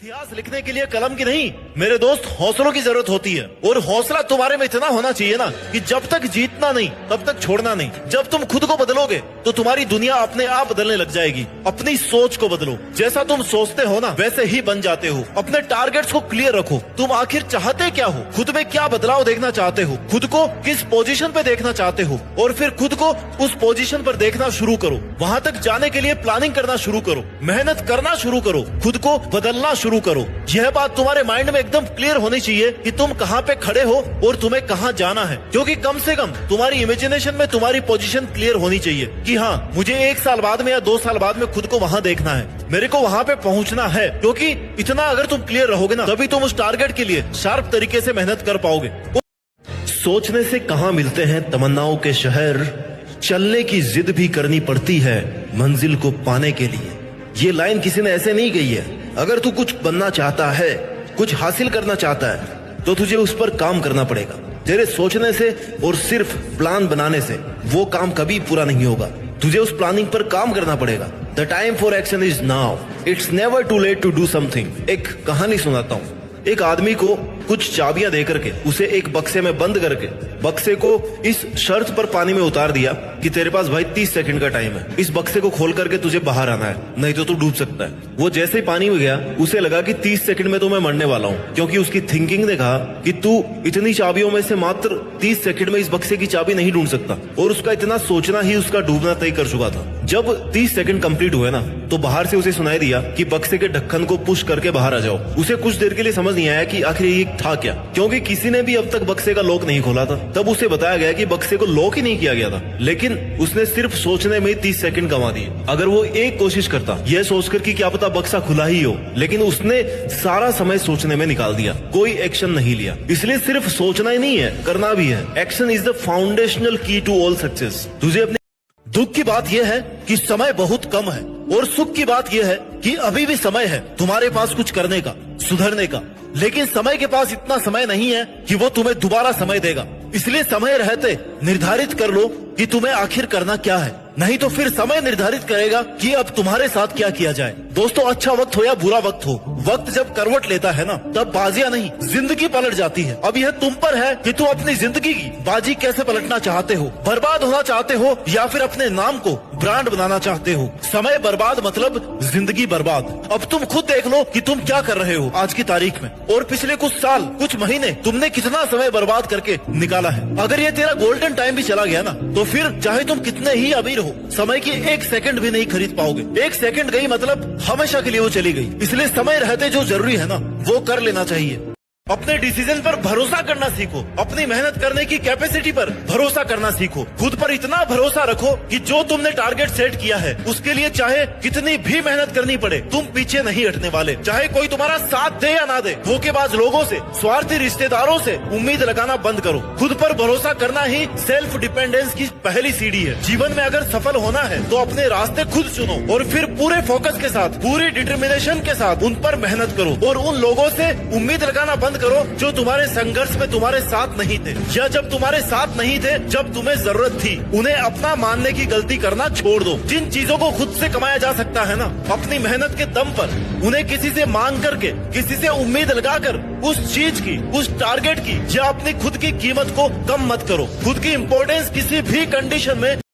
इतिहास लिखने के लिए कलम की नहीं मेरे दोस्त हौसलों की जरूरत होती है। और हौसला तुम्हारे में इतना होना चाहिए ना कि जब तक जीतना नहीं तब तक छोड़ना नहीं। जब तुम खुद को बदलोगे तो तुम्हारी दुनिया अपने आप बदलने लग जाएगी। अपनी सोच को बदलो, जैसा तुम सोचते हो ना वैसे ही बन जाते हो। अपने टारगेट्स को क्लियर रखो, तुम आखिर चाहते क्या हो, खुद में क्या बदलाव देखना चाहते हो, खुद को किस पोजीशन पे देखना चाहते हो, और फिर खुद को उस पोजीशन पर देखना शुरू करो। वहां तक जाने के लिए प्लानिंग करना शुरू करो, मेहनत करना शुरू करो, खुद को बदलना शुरू करो। यह बात तुम्हारे माइंड में एकदम क्लियर होनी चाहिए कि तुम कहाँ पे खड़े हो और तुम्हें कहाँ जाना है। क्योंकि कम से कम तुम्हारी इमेजिनेशन में तुम्हारी पोजीशन क्लियर होनी चाहिए कि हाँ मुझे 1 साल बाद में या 2 साल बाद में खुद को वहाँ देखना है, मेरे को वहाँ पे पहुँचना है। क्योंकि इतना अगर तुम क्लियर रहोगे ना तभी तुम उस टारगेट के लिए शार्प तरीके से मेहनत कर पाओगे। सोचने से कहाँ मिलते हैं तमन्नाओं के शहर, चलने की जिद भी करनी पड़ती है मंजिल को पाने के लिए। ये लाइन किसी ने ऐसे नहीं कही है। अगर तू कुछ बनना चाहता है, कुछ हासिल करना चाहता है तो तुझे उस पर काम करना पड़ेगा। तेरे सोचने से और सिर्फ प्लान बनाने से वो काम कभी पूरा नहीं होगा। तुझे उस प्लानिंग पर काम करना पड़ेगा। The time for action is now, it's never too late to do something. एक कहानी सुनाता हूँ। एक आदमी को कुछ चाबियां दे करके उसे एक बक्से में बंद करके बक्से को इस शर्त पर पानी में उतार दिया कि तेरे पास भाई 30 सेकंड का टाइम है, इस बक्से को खोल करके तुझे बाहर आना है, नहीं तो तू डूब सकता है। वो जैसे ही पानी में गया उसे लगा कि 30 सेकंड में तो मैं मरने वाला हूँ, क्योंकि उसकी थिंकिंग ने कहा कि तू इतनी चाबियों में से मात्र 30 सेकंड में इस बक्से की चाबी नहीं ढूंढ सकता। और उसका इतना सोचना ही उसका डूबना तय कर चुका था। जब 30 सेकंड कंप्लीट हुए ना तो बाहर से उसे सुनाई दिया कि बक्से के ढक्कन को पुश करके बाहर आ जाओ। उसे कुछ देर के लिए समझ नहीं आया कि आखिर ये था क्या, क्योंकि किसी ने भी अब तक बक्से का लॉक नहीं खोला था। तब उसे बताया गया कि बक्से को लॉक ही नहीं किया गया था, लेकिन उसने सिर्फ सोचने में 30 सेकंड गंवा दिए। अगर वो एक कोशिश करता यह सोचकर कि क्या पता बक्सा खुला ही हो, लेकिन उसने सारा समय सोचने में निकाल दिया, कोई एक्शन नहीं लिया। इसलिए सिर्फ सोचना ही नहीं है, करना भी है। एक्शन इज द फाउंडेशनल की टू ऑल सक्सेस। तुझे अपने दुख की बात यह है कि समय बहुत कम है, और सुख की बात यह है कि अभी भी समय है तुम्हारे पास कुछ करने का, सुधरने का। लेकिन समय के पास इतना समय नहीं है कि वो तुम्हें दोबारा समय देगा। इसलिए समय रहते निर्धारित कर लो कि तुम्हें आखिर करना क्या है, नहीं तो फिर समय निर्धारित करेगा कि अब तुम्हारे साथ क्या किया जाए। दोस्तों, अच्छा वक्त हो या बुरा वक्त हो, वक्त जब करवट लेता है ना तब बाजियां नहीं जिंदगी पलट जाती है। अब यह तुम पर है कि तुम अपनी जिंदगी की बाजी कैसे पलटना चाहते हो। बर्बाद होना चाहते हो या फिर अपने नाम को ब्रांड बनाना चाहते हो। समय बर्बाद मतलब जिंदगी बर्बाद। अब तुम खुद देख लो कि तुम क्या कर रहे हो आज की तारीख में, और पिछले कुछ साल कुछ महीने तुमने कितना समय बर्बाद करके निकाला है। अगर ये तेरा गोल्डन टाइम भी चला गया ना तो फिर चाहे तुम कितने ही अमीर हो, समय की 1 सेकंड भी नहीं खरीद पाओगे। 1 सेकंड गई मतलब हमेशा के लिए वो चली गई। इसलिए समय रहते जो जरूरी है ना वो कर लेना चाहिए। अपने डिसीजन पर भरोसा करना सीखो, अपनी मेहनत करने की कैपेसिटी पर भरोसा करना सीखो। खुद पर इतना भरोसा रखो कि जो तुमने टारगेट सेट किया है उसके लिए चाहे कितनी भी मेहनत करनी पड़े तुम पीछे नहीं हटने वाले। चाहे कोई तुम्हारा साथ दे या ना दे, धोखेबाज लोगों से, स्वार्थी रिश्तेदारों से उम्मीद लगाना बंद करो। खुद पर भरोसा करना ही सेल्फ डिपेंडेंस की पहली सीढ़ी है। जीवन में अगर सफल होना है तो अपने रास्ते खुद चुनो, और फिर पूरे फोकस के साथ, पूरी डिटर्मिनेशन के साथ उन पर मेहनत करो। और उन लोगों से उम्मीद लगाना बंद करो जो तुम्हारे संघर्ष में तुम्हारे साथ नहीं थे, या जब तुम्हारे साथ नहीं थे जब तुम्हें जरूरत थी। उन्हें अपना मानने की गलती करना छोड़ दो। जिन चीजों को खुद से कमाया जा सकता है ना अपनी मेहनत के दम पर, उन्हें किसी से मांग करके, किसी से उम्मीद लगाकर उस चीज की, उस टारगेट की या अपनी खुद की कीमत को कम मत करो। खुद की इंपॉर्टेंस किसी भी कंडीशन में